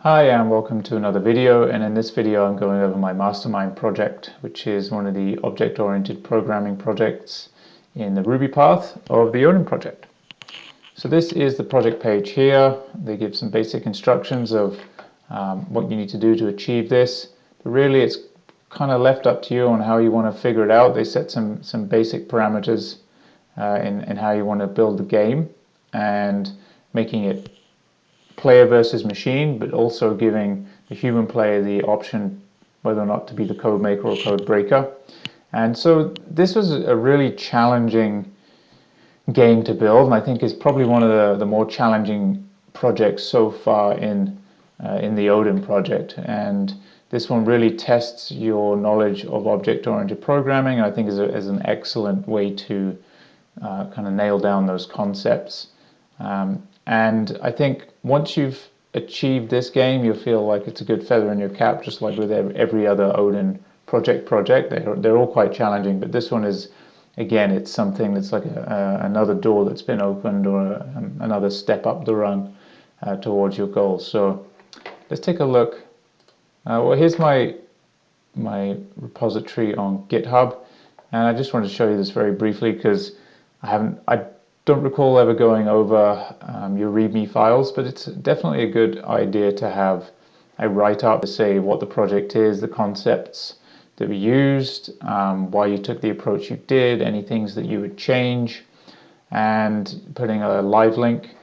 Hi and welcome to another video, and in this video I'm going over my Mastermind project, which is one of the object-oriented programming projects in the Ruby path of the Odin Project. So this is the project page here. They give some basic instructions of what you need to do to achieve this, but really it's kind of left up to you on how you want to figure it out. They set some basic parameters in how you want to build the game and making it player versus machine, but also giving the human player the option whether or not to be the code maker or code breaker. And so this was a really challenging game to build, and I think is probably one of the more challenging projects so far in the Odin project. And this one really tests your knowledge of object-oriented programming, and I think is an excellent way to kind of nail down those concepts. And I think once you've achieved this game, you'll feel like it's a good feather in your cap, just like with every other Odin project. They're all quite challenging, but this one is, again, it's something that's like another door that's been opened, or another step up the rung towards your goals. So let's take a look. Well, here's my repository on GitHub, and I just wanted to show you this very briefly because I don't recall ever going over your README files, but it's definitely a good idea to have a write-up to say what the project is, the concepts that we used, why you took the approach you did, any things that you would change, and putting a live link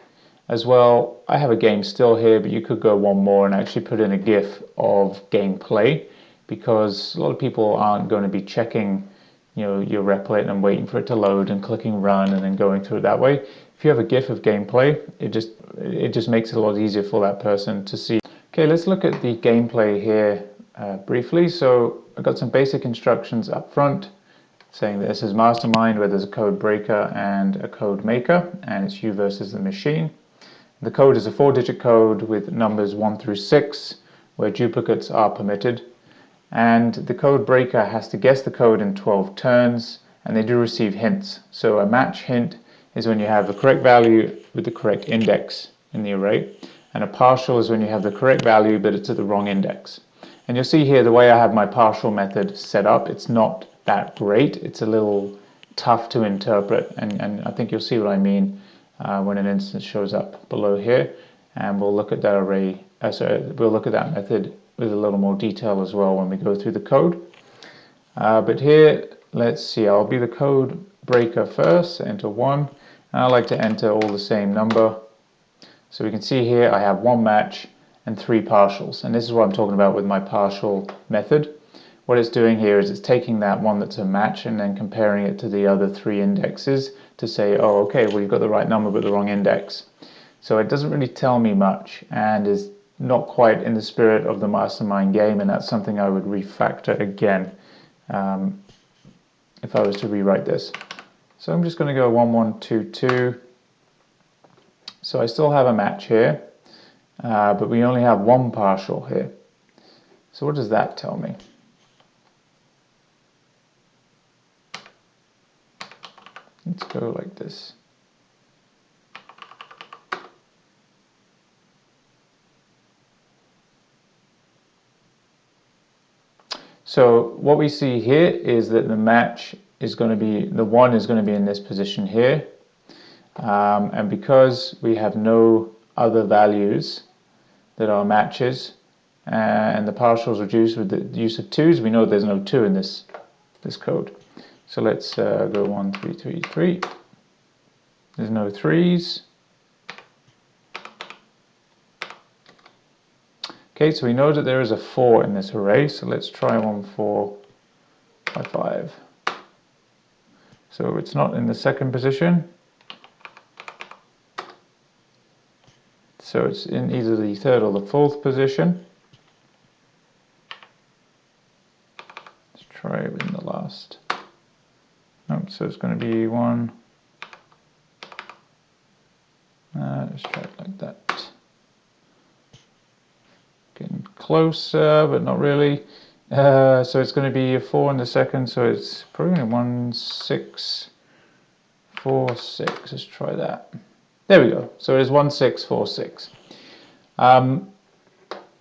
as well. I have a game still here, but you could go one more and actually put in a GIF of gameplay, because a lot of people aren't going to be checking your replit and waiting for it to load and clicking run and then going through it that way. If you have a GIF of gameplay, it just makes it a lot easier for that person to see. Okay, let's look at the gameplay here briefly. So I've got some basic instructions up front saying that this is Mastermind, where there's a code breaker and a code maker, and it's you versus the machine. The code is a 4-digit code with numbers 1 through 6, where duplicates are permitted. And the code breaker has to guess the code in 12 turns, and they do receive hints. So a match hint is when you have the correct value with the correct index in the array, and a partial is when you have the correct value but it's at the wrong index. And you'll see here the way I have my partial method set up, it's not that great. It's a little tough to interpret, and I think you'll see what I mean when an instance shows up below here, and we'll look at that we'll look at that method with a little more detail as well when we go through the code. But here, let's see, I'll be the code breaker first, enter 1, and I like to enter all the same number. So we can see here I have 1 match and 3 partials, and this is what I'm talking about with my partial method. What it's doing here is it's taking that one that's a match and then comparing it to the other 3 indexes to say, oh, okay, well, you've got the right number but the wrong index. So it doesn't really tell me much, and is not quite in the spirit of the Mastermind game, and that's something I would refactor again if I was to rewrite this. So I'm just going to go 1, 1, 2, 2. So I still have a match here, but we only have 1 partial here. So what does that tell me? Let's go like this. So what we see here is that the match is going to be, the 1 is going to be in this position here. And because we have no other values that are matches, and the partials reduced with the use of 2s, we know there's no 2 in this code. So let's go 1, 3, 3, 3. There's no 3s. Okay, so we know that there is a 4 in this array, so let's try 1, 4, 5, 5. So it's not in the second position. So it's in either the third or the fourth position. Let's try it in the last. Oh, so it's going to be 1. Let's try it like that. Getting closer, but not really. So it's going to be a 4 in the second, so it's probably 1, 6, 4, 6. Let's try that. There we go. So it is 1, 6, 4, 6.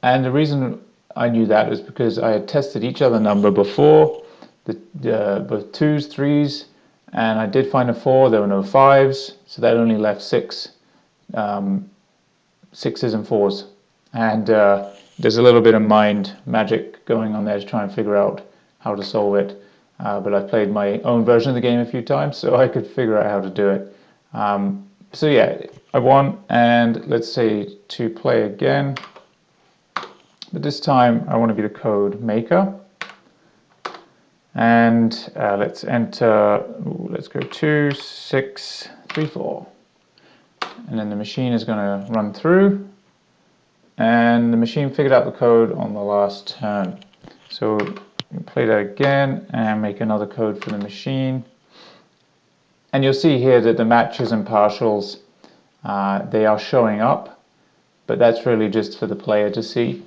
And the reason I knew that is because I had tested each other number before, both 2s, 3s, and I did find a 4. There were no 5s, so that only left 6 6s and 4s. And there's a little bit of mind magic going on there to try and figure out how to solve it. But I played my own version of the game a few times, so I could figure out how to do it. So yeah, I won, and let's say to play again. But this time I want to be the code maker. And let's enter, let's go 2, 6, 3, 4. And then the machine is going to run through. And the machine figured out the code on the last turn. So play that again and make another code for the machine. And you'll see here that the matches and partials, they are showing up. But that's really just for the player to see.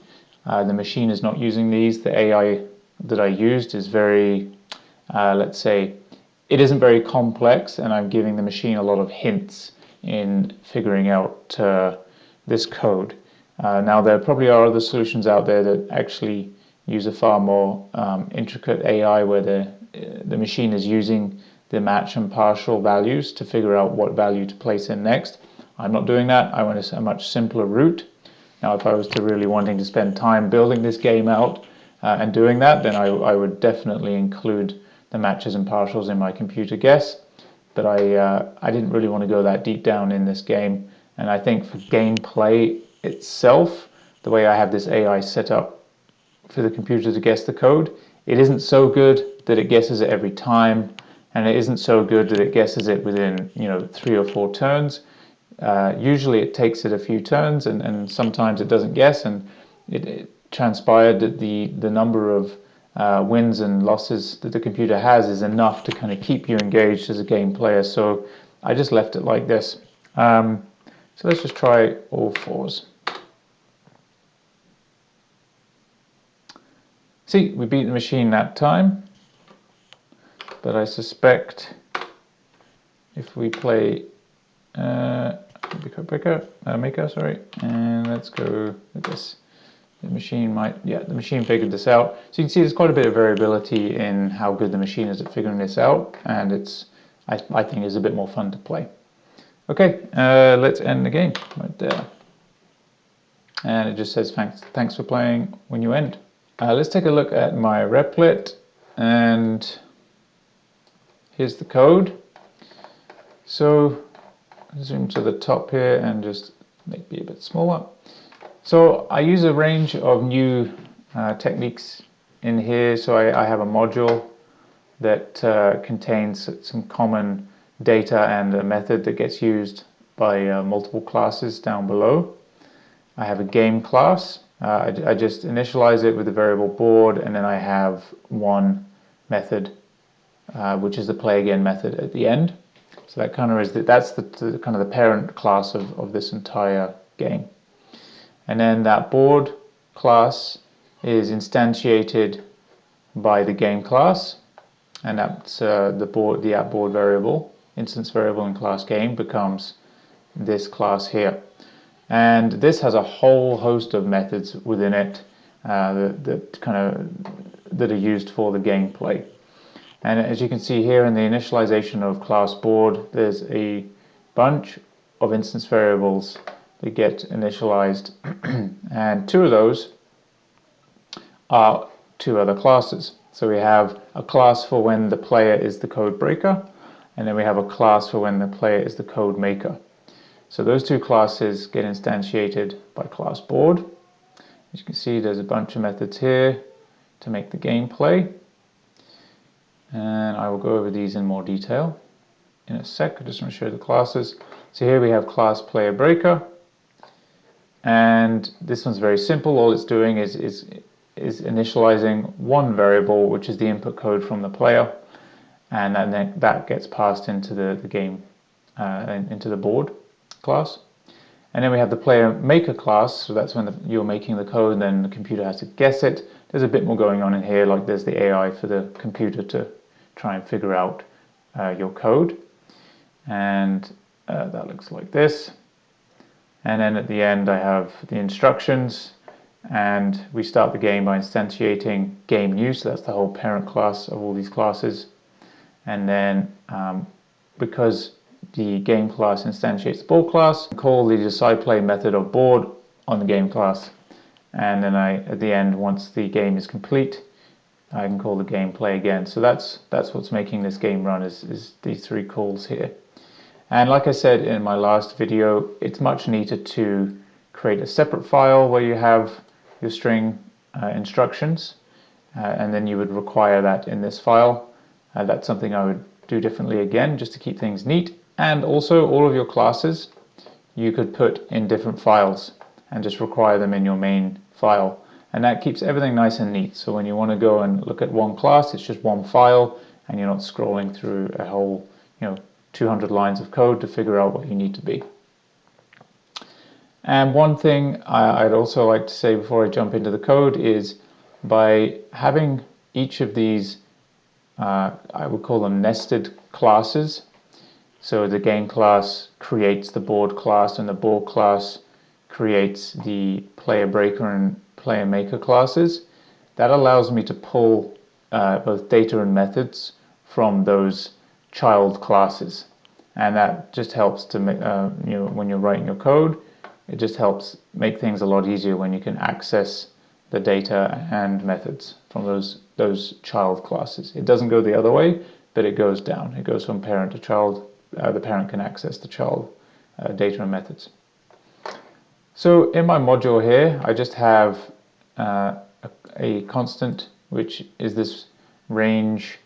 The machine is not using these. The AI that I used is very, let's say, it isn't very complex, and I'm giving the machine a lot of hints in figuring out this code. Now there probably are other solutions out there that actually use a far more intricate AI where the machine is using the match and partial values to figure out what value to place in next. I'm not doing that. I went a much simpler route. Now if I was to really wanting to spend time building this game out and doing that, then I would definitely include the matches and partials in my computer guess. But I didn't really want to go that deep down in this game. And I think for gameplay itself, the way I have this AI set up for the computer to guess the code, it isn't so good that it guesses it every time, and it isn't so good that it guesses it within 3 or 4 turns. Usually it takes it a few turns, and sometimes it doesn't guess, and it transpired that the number of wins and losses that the computer has is enough to kind of keep you engaged as a game player. So I just left it like this. So let's just try all 4s. See, we beat the machine that time, but I suspect if we play maker, sorry, and let's go with this. The machine the machine figured this out. So you can see there's quite a bit of variability in how good the machine is at figuring this out, and I think is a bit more fun to play. Okay, let's end the game right there. And it just says thanks for playing when you end. Let's take a look at my replit, and here's the code. So zoom to the top here and just maybe a bit smaller. So I use a range of new techniques in here. So I have a module that contains some common data and a method that gets used by multiple classes down below. I have a game class. I just initialize it with a variable board, and then I have one method, which is the play again method at the end. So that kind of is that's the kind of the parent class of this entire game. And then that board class is instantiated by the game class, and that's the app board variable, instance variable in class game becomes this class here. And this has a whole host of methods within it that are used for the gameplay. And as you can see here in the initialization of class board, there's a bunch of instance variables that get initialized, and 2 of those are 2 other classes. So we have a class for when the player is the code breaker, and then we have a class for when the player is the code maker. So those 2 classes get instantiated by class board. As you can see, there's a bunch of methods here to make the game play. And I will go over these in more detail in a sec. I just want to show you the classes. So here we have class player breaker. And this one's very simple. All it's doing is initializing one variable, which is the input code from the player. And then that gets passed into the game, into the board class. And then we have the player maker class, so that's when you're making the code, and then the computer has to guess it. There's a bit more going on in here, like there's the AI for the computer to try and figure out your code. And that looks like this. And then at the end I have the instructions, and we start the game by instantiating game new, so that's the whole parent class of all these classes. And then because the game class instantiates the board class, call the decide play method of board on the game class, and then at the end, once the game is complete, I can call the game play again. So that's what's making this game run, is these three calls here. And like I said in my last video, it's much neater to create a separate file where you have your string instructions, and then you would require that in this file. That's something I would do differently again, just to keep things neat. And also all of your classes you could put in different files and just require them in your main file, and that keeps everything nice and neat. So when you want to go and look at one class, it's just one file, and you're not scrolling through a whole 200 lines of code to figure out what you need to be. And one thing I'd also like to say before I jump into the code is, by having each of these I would call them nested classes. So the game class creates the board class, and the board class creates the player breaker and player maker classes. That allows me to pull both data and methods from those child classes, and that just helps to make when you're writing your code, it just helps make things a lot easier when you can access the data and methods from those child classes. It doesn't go the other way, but it goes down. It goes from parent to child. The parent can access the child data and methods. So in my module here, I just have a constant, which is this range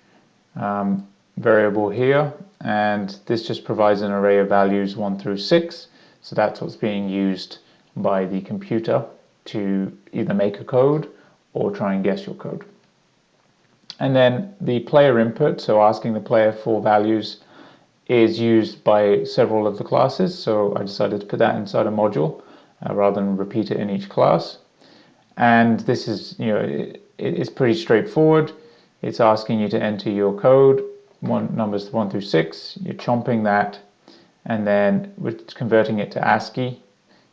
variable here, and this just provides an array of values 1 through 6. So that's what's being used by the computer to either make a code or try and guess your code. And then the player input, so asking the player for values, is used by several of the classes. So I decided to put that inside a module rather than repeat it in each class. And this is, it's pretty straightforward. It's asking you to enter your code, numbers 1 through 6. You're chomping that, and then we're converting it to ASCII,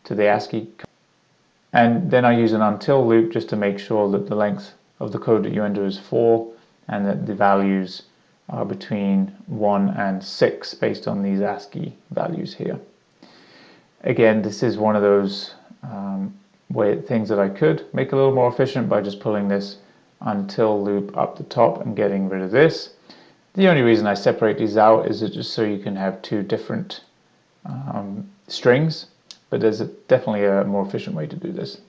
to the ASCII. And then I use an until loop just to make sure that the length of the code that you enter is 4, and that the values are between 1 and 6 based on these ASCII values here. Again, this is one of those things that I could make a little more efficient by just pulling this until loop up the top and getting rid of this. The only reason I separate these out is just so you can have two different strings, but there's definitely a more efficient way to do this.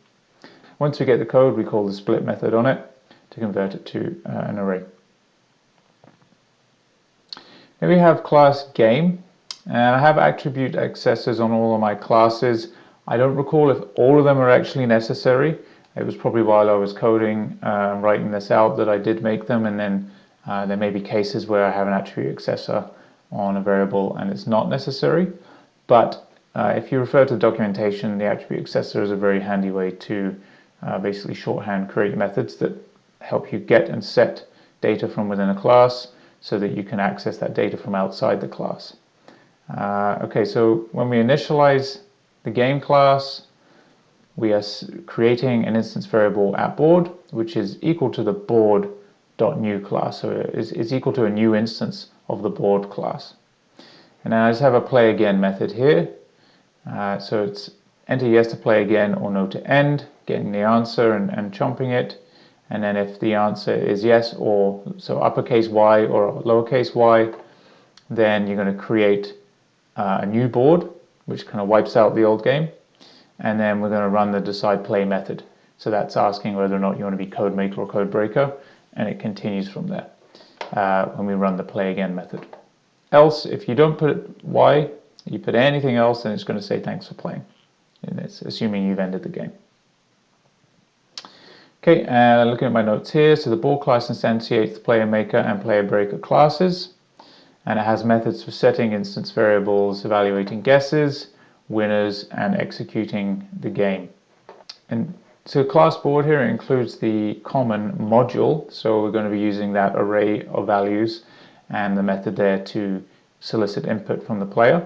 Once we get the code, we call the split method on it to convert it to an array. Here we have class game, and I have attribute accessors on all of my classes. I don't recall if all of them are actually necessary. It was probably while I was coding and writing this out that I did make them, and then there may be cases where I have an attribute accessor on a variable and it's not necessary. But if you refer to the documentation, the attribute accessor is a very handy way to basically shorthand create methods that help you get and set data from within a class so that you can access that data from outside the class. Okay, so when we initialize the game class, we are creating an instance variable at board, which is equal to the board.new class. So it's equal to a new instance of the board class. And now I just have a play again method here. So it's enter yes to play again or no to end, getting the answer and chomping it. And then if the answer is yes, or so uppercase Y or lowercase y, then you're going to create a new board, which kind of wipes out the old game. And then we're going to run the decide play method. So that's asking whether or not you want to be code maker or code breaker, and it continues from there when we run the play again method. Else, if you don't put Y, you put anything else, then it's going to say thanks for playing. And it's assuming you've ended the game. Okay, looking at my notes here, so the board class instantiates the player maker and player breaker classes, and it has methods for setting instance variables, evaluating guesses, winners, and executing the game. And so class board here includes the common module, so we're going to be using that array of values and the method there to solicit input from the player.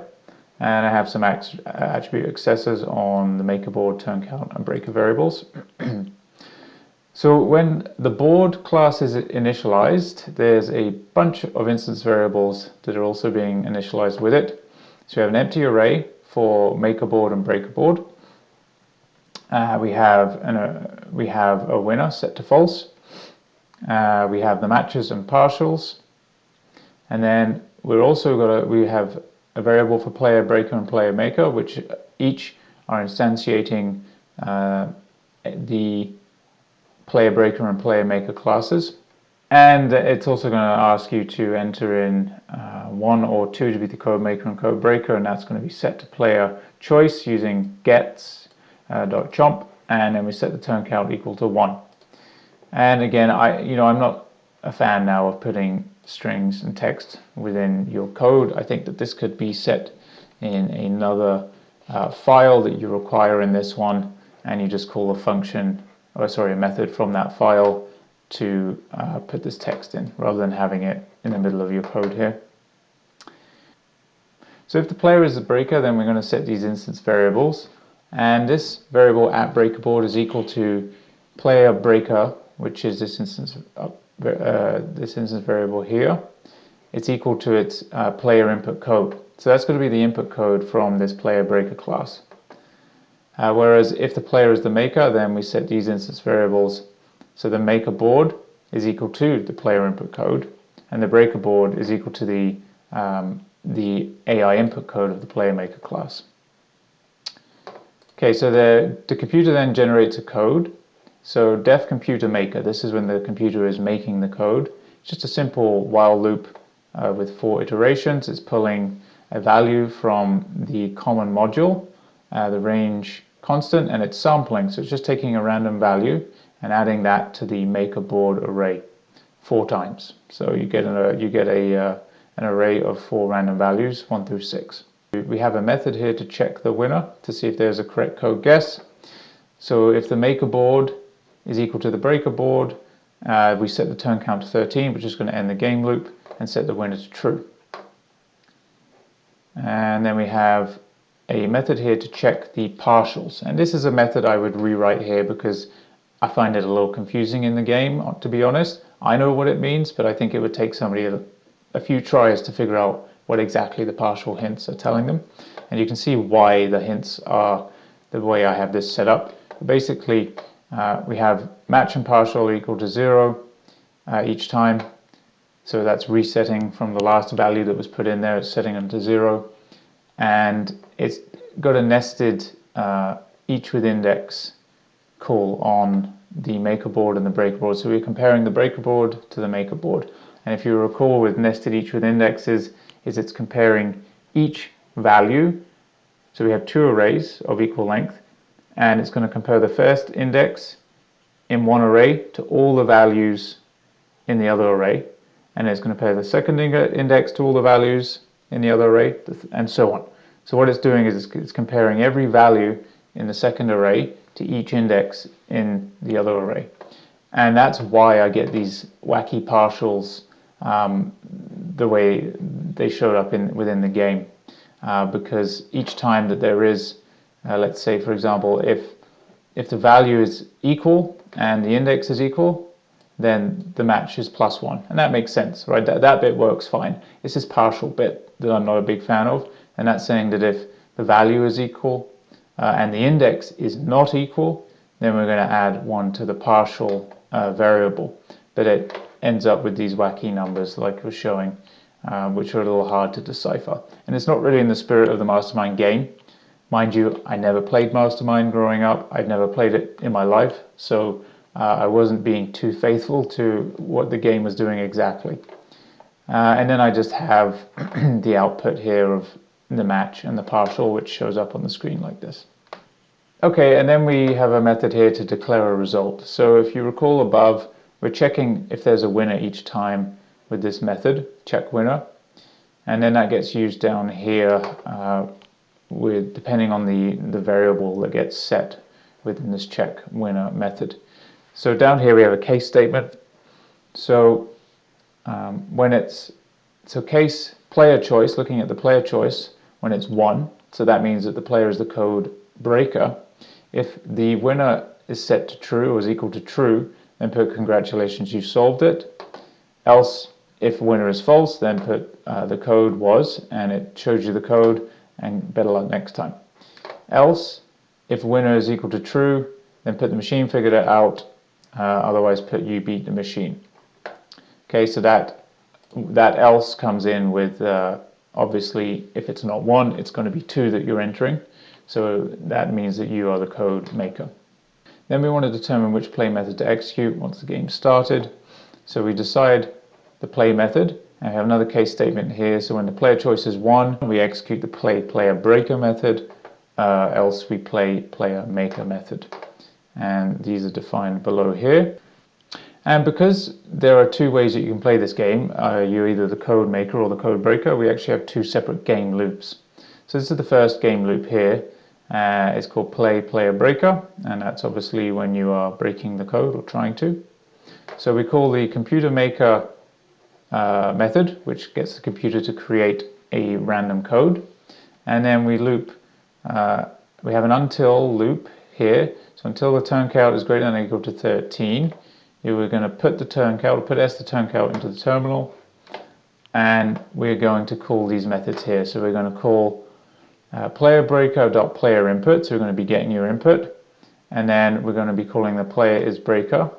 And I have some attribute accessors on the maker board, turn count, and breaker variables. So when the board class is initialized, there's a bunch of instance variables that are also being initialized with it. So we have an empty array for maker board and breaker board. We have a winner set to false. We have the matches and partials, and then we have a variable for player breaker and player maker, which each are instantiating the player breaker and player maker classes. And it's also going to ask you to enter in 1 or 2 to be the code maker and code breaker, and that's going to be set to player choice using gets.chomp, and then we set the turn count equal to 1. And again, I'm not a fan now of putting strings and text within your code. I think that this could be set in another file that you require in this one, and you just call a method from that file to put this text in, rather than having it in the middle of your code here. So if the player is the breaker, then we're going to set these instance variables, and this variable at breakerboard is equal to player breaker, which is this instance variable here. It's equal to its player input code. So that's going to be the input code from this player breaker class. Whereas if the player is the maker, then we set these instance variables. So the maker board is equal to the player input code, and the breaker board is equal to the AI input code of the player maker class. Okay, so the computer then generates a code. So def computer maker, this is when the computer is making the code. It's just a simple while loop with 4 iterations. It's pulling a value from the common module, the range constant, and it's sampling. So it's just taking a random value and adding that to the maker board array 4 times. So you get an array of 4 random values, 1 through 6. We have a method here to check the winner to see if there's a correct code guess. So if the maker board is equal to the breaker board, we set the turn count to 13, which is going to end the game loop, and set the winner to true. And then we have a method here to check the partials, and this is a method I would rewrite here because I find it a little confusing in the game, to be honest. I know what it means, but I think it would take somebody a few tries to figure out what exactly the partial hints are telling them. And you can see why the hints are the way I have this set up. Basically, we have match and partial equal to 0 each time. So that's resetting from the last value that was put in there, it's setting them to 0. And it's got a nested each with index call on the maker board and the breaker board. So we're comparing the breaker board to the maker board. And if you recall with nested each with indexes, it's comparing each value. So we have 2 arrays of equal length, and it's going to compare the first index in one array to all the values in the other array, and it's going to compare the second index to all the values in the other array, and so on. So what it's doing is it's comparing every value in the second array to each index in the other array. And that's why I get these wacky partials the way they showed up within the game. Because each time that there is, let's say for example, if the value is equal and the index is equal, then the match is +1, and that makes sense, right? That bit works fine. It's this partial bit that I'm not a big fan of, and that's saying that if the value is equal and the index is not equal, then we're going to add 1 to the partial variable. But it ends up with these wacky numbers like I was showing, which are a little hard to decipher. And it's not really in the spirit of the Mastermind game. Mind you, I never played Mastermind growing up. I'd never played it in my life, so I wasn't being too faithful to what the game was doing exactly. And then I just have the output here of the match and the partial, which shows up on the screen like this. Okay, and then we have a method here to declare a result. So if you recall above, we're checking if there's a winner each time with this method, check winner, and then that gets used down here depending on the variable that gets set within this check winner method. So down here we have a case statement. So case player choice, looking at the player choice, when it's 1, so that means that the player is the code breaker. If the winner is set to true or is equal to true, then put congratulations, you solved it. Else, if winner is false, then put the code was, and it shows you the code, and better luck next time. Else, if winner is equal to true, then put the machine figured it out, otherwise put you beat the machine. Okay, so that else comes in with, obviously, if it's not 1, it's going to be 2 that you're entering. So that means that you are the code maker. Then we want to determine which play method to execute once the game started. So we decide the play method, and we have another case statement here. So when the player choice is 1, we execute the play player breaker method, else we play player maker method. And these are defined below here. And because there are 2 ways that you can play this game, you're either the code maker or the code breaker, we actually have 2 separate game loops. So this is the first game loop here. It's called play player breaker, and that's obviously when you are breaking the code or trying to. So we call the computer maker method, which gets the computer to create a random code. And then we loop, we have an until loop here. So until the turn count is greater than or equal to 13, you are going to put the turn count, or put S the turn count into the terminal, and we're going to call these methods here. So we're going to call player breaker.player input, so we're going to be getting your input, and then we're going to be calling the player is breaker,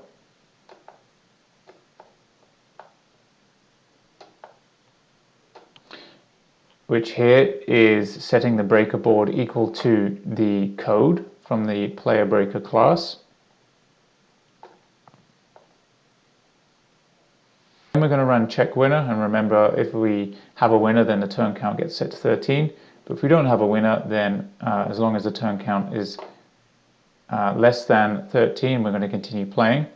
which here is setting the breaker board equal to the code from the player breaker class. Then we're going to run check winner, and remember, if we have a winner, then the turn count gets set to 13. But if we don't have a winner, then as long as the turn count is less than 13, we're going to continue playing.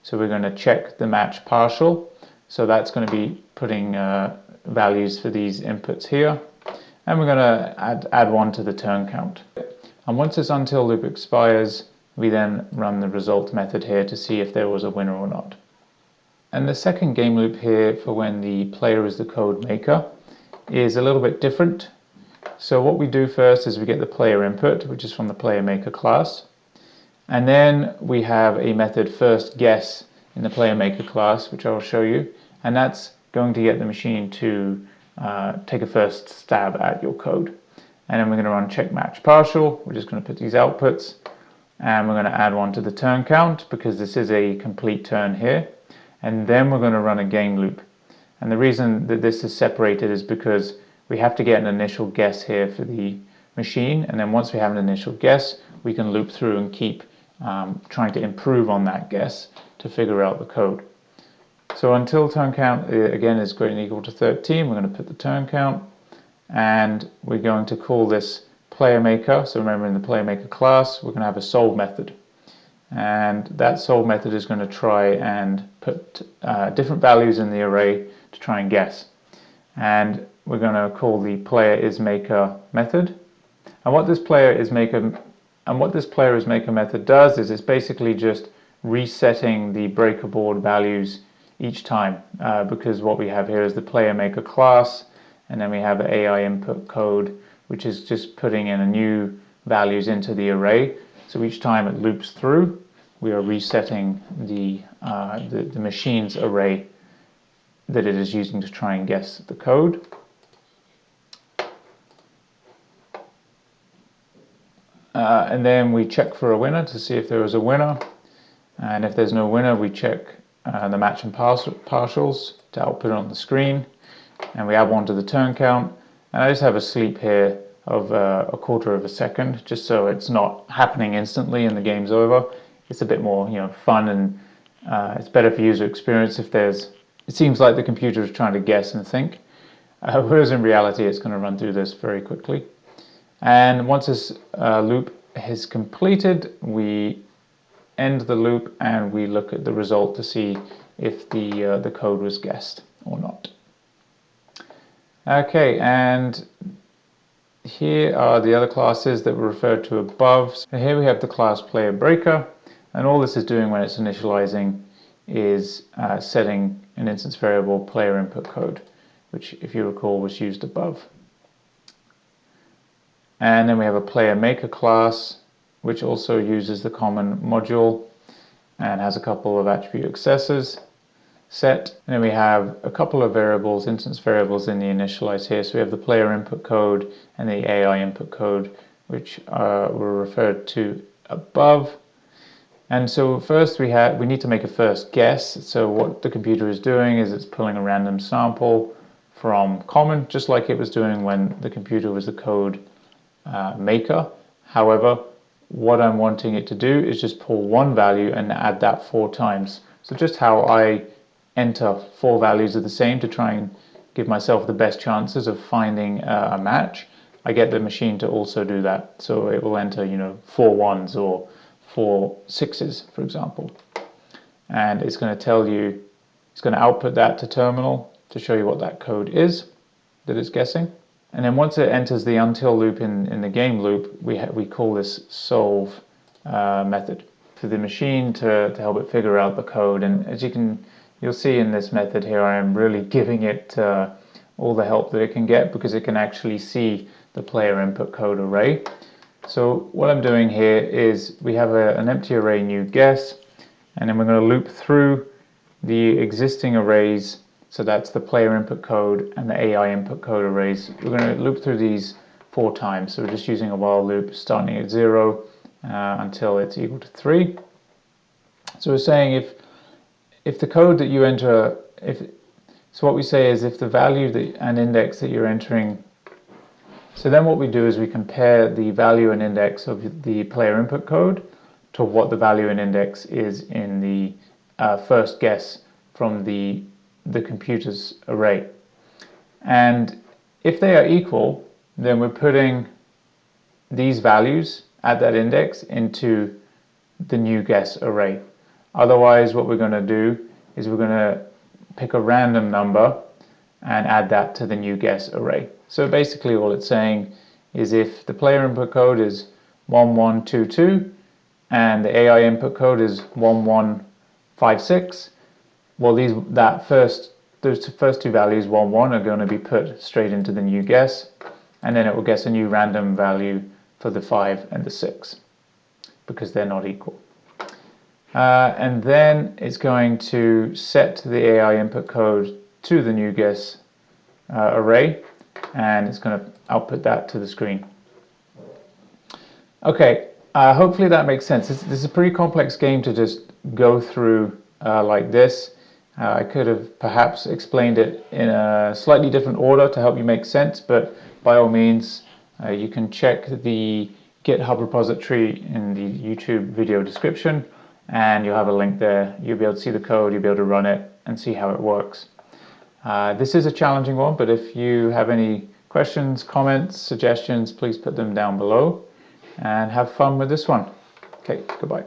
So we're going to check the match partial. So that's going to be putting values for these inputs here. And we're going to add 1 to the turn count. And once this until loop expires, we then run the result method here to see if there was a winner or not. And the second game loop here for when the player is the code maker is a little bit different. So what we do first is we get the player input, which is from the player maker class. And then we have a method first guess in the player maker class, which I'll show you. And that's going to get the machine to take a first stab at your code. And then we're going to run check match partial. We're just going to put these outputs. And we're going to add 1 to the turn count because this is a complete turn here. And then we're going to run a game loop. And the reason that this is separated is because we have to get an initial guess here for the machine, and then once we have an initial guess, we can loop through and keep trying to improve on that guess to figure out the code. So until turn count again is greater than or equal to 13, we're going to put the turn count, and we're going to call this player maker. So remember, in the player maker class, we're going to have a solve method. And that solve method is going to try and put different values in the array to try and guess. And we're going to call the player is maker method. And what this player is maker method does is it's basically just resetting the breaker board values each time, because what we have here is the player maker class, and then we have the AI input code, which is just putting in a new values into the array. So each time it loops through, we are resetting the machine's array that it is using to try and guess the code. And then we check for a winner to see if there is a winner. And if there's no winner, we check the match and partials to output it on the screen. And we add 1 to the turn count. And I just have a sleep here of a quarter of a second, just so it's not happening instantly and the game's over. It's a bit more, fun, and it's better for user experience if it seems like the computer is trying to guess and think, whereas in reality it's going to run through this very quickly. And once this loop is completed, we end the loop and we look at the result to see if the code was guessed or not. Okay, and here are the other classes that were referred to above. So here we have the class player breaker, and all this is doing when it's initializing is setting an instance variable player input code, which, if you recall, was used above. And then we have a player maker class, which also uses the common module, and has a couple of attribute accessors set. And then we have a couple of variables, instance variables in the initialize here. So we have the player input code and the AI input code, which were referred to above. And so first we need to make a first guess. So what the computer is doing is it's pulling a random sample from common, just like it was doing when the computer was the code maker. However, what I'm wanting it to do is just pull one value and add that 4 times. So just how I enter 4 values of the same to try and give myself the best chances of finding a match, I get the machine to also do that. So it will enter, 4 ones or 4 sixes, for example. And it's going to tell you, it's going to output that to terminal to show you what that code is that it's guessing. And then once it enters the until loop in the game loop, we call this solve method for the machine to help it figure out the code. And as you'll see in this method here, I am really giving it all the help that it can get, because it can actually see the player input code array. So what I'm doing here is we have an empty array new guess, and then we're going to loop through the existing arrays. So that's the player input code and the AI input code arrays. We're going to loop through these 4 times. So we're just using a while loop starting at 0 until it's equal to 3. So we're saying if the code that you enter, so what we say is if the value and index that you're entering, so then what we do is we compare the value and index of the player input code to what the value and index is in the first guess from the computer's array. And if they are equal, then we're putting these values at that index into the new guess array. Otherwise, what we're going to do is we're going to pick a random number and add that to the new guess array. So basically all it's saying is if the player input code is 1122 and the AI input code is 1156, well, those first 2 values, 1, 1, are going to be put straight into the new guess, and then it will guess a new random value for the 5 and the 6 because they're not equal. And then it's going to set the AI input code to the new guess array, and it's going to output that to the screen. Okay, hopefully that makes sense. This is a pretty complex game to just go through like this. I could have perhaps explained it in a slightly different order to help you make sense, but by all means, you can check the GitHub repository in the YouTube video description, and you'll have a link there. You'll be able to see the code, you'll be able to run it and see how it works. This is a challenging one, but if you have any questions, comments, suggestions, please put them down below, and have fun with this one. Okay, goodbye.